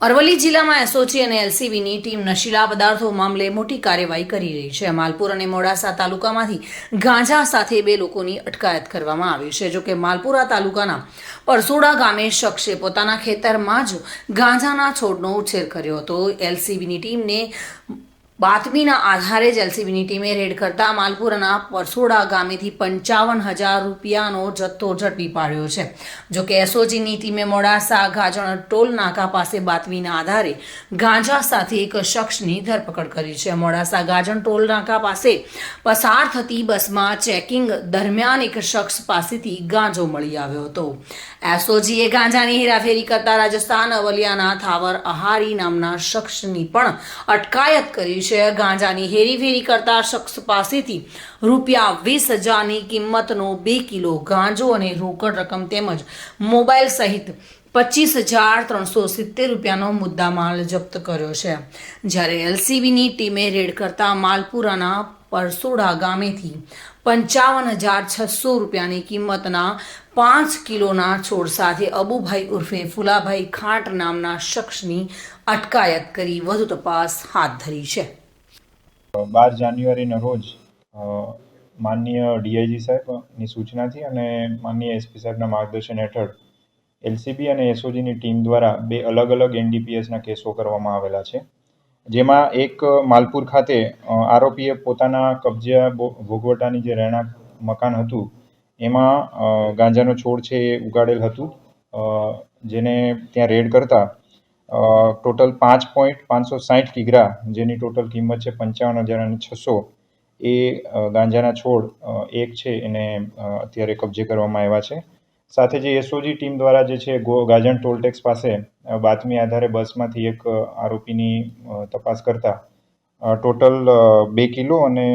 અરવલ્લી જિલ્લામાં એસઓજી અને એલસીબીની ટીમ નશીલા પદાર્થો મામલે મોટી કાર્યવાહી કરી રહી છે। માલપુર અને મોડાસા તાલુકામાંથી ગાંજા સાથે 2 લોકોની અટકાયત કરવામાં આવી છે। જોકે માલપુરા તાલુકાના પરસોડા ગામે શખ્સે પોતાના ખેતરમાં જ ગાંજાના છોડનો ઉછેર કર્યો હતો। એલસીબીની ટીમને બાતમીના આધારે જ એલસીબીની ટીમે રેડ કરતા માલપુરના પરસોડા ગામેથી 55,000 રૂપિયાનો જથ્થો ઝડપી પાડ્યો છે। જોકે એસઓજીની ટીમે મોડાસા ગાજણ ટોલ નાકા પાસે બાતમીના આધારે ગાંજા સાથે એક શખ્સની ધરપકડ કરી છે। મોડાસા ગાજણ ટોલ નાકા પાસે પસાર થતી બસમાં ચેકિંગ દરમિયાન એક શખ્સ પાસેથી ગાંજો મળી આવ્યો હતો। એસઓજીએ ગાંજાની હેરાફેરી કરતા રાજસ્થાન અવલિયાના થાવર અહારી નામના શખ્સની પણ અટકાયત કરી છે। ગાંજાની હેરીફેરી કરતા શખ્સ પાસેથી રૂપિયા 20,000ની કિંમતનો 2 કિલો ગાંજો અને રોકડ રકમ તેમજ મોબાઈલ સહિત 25,370 રૂપિયાનો મુદ્દામાલ જપ્ત કર્યો છે। જ્યારે એલસીબીની ટીમે રેડ કરતા માલપુરાના પરસોડા ગામેથી 55,600 રૂપિયાની કિંમતના 5 કિલોના છોડ સાથે અબુભાઈ ઉર્ફે ફુલાભાઈ ખાંટ નામના શખ્સની અટકાયત કરી વધુ તપાસ હાથ ધરી છે। 12 જાન્યુઆરીના રોજ માનનીય ડીઆઈજી સાહેબની સૂચનાથી અને માનનીય એસપી સાહેબના માર્ગદર્શન હેઠળ એલસીબી અને એસઓજીની ટીમ દ્વારા 2 અલગ અલગ એનડીપીએસના કેસો કરવામાં આવેલા છે। જેમાં એક માલપુર ખાતે આરોપીએ પોતાના કબજા ભોગવટાની જે રહેણાંક મકાન હતું એમાં ગાંજાનો છોડ છે એ ઉગાડેલ હતું, જેને ત્યાં રેડ કરતા ટોટલ 5.560 કિગ્રા જેની ટોટલ કિંમત છે 55,600 એ ગાંજાના છોડ એક છે એને અત્યારે કબજે કરવામાં આવ્યા છે। સાથે જે એસઓજી ટીમ દ્વારા જે છે ગાજણ ટોલ ટેક્સ પાસે બાતમી આધારે બસમાંથી એક આરોપીની તપાસ કરતા ટોટલ 2 કિલો અને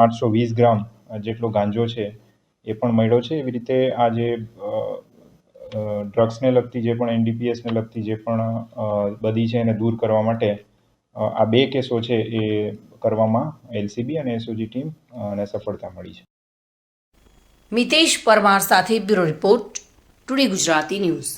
820 ગ્રામ જેટલો ગાંજો છે એ પણ મળ્યો છે। એવી રીતે આ જે ડ્રગ્સને લગતી જે પણ એનડીપીએસને લગતી જે પણ બધી છે એને દૂર કરવા માટે આ 2 કેસો છે એ કરવામાં એલસીબી અને એસઓજી ટીમ ને સફળતા મળી છે। મિતેશ પરમાર સાથે bureau report, today Gujarati news.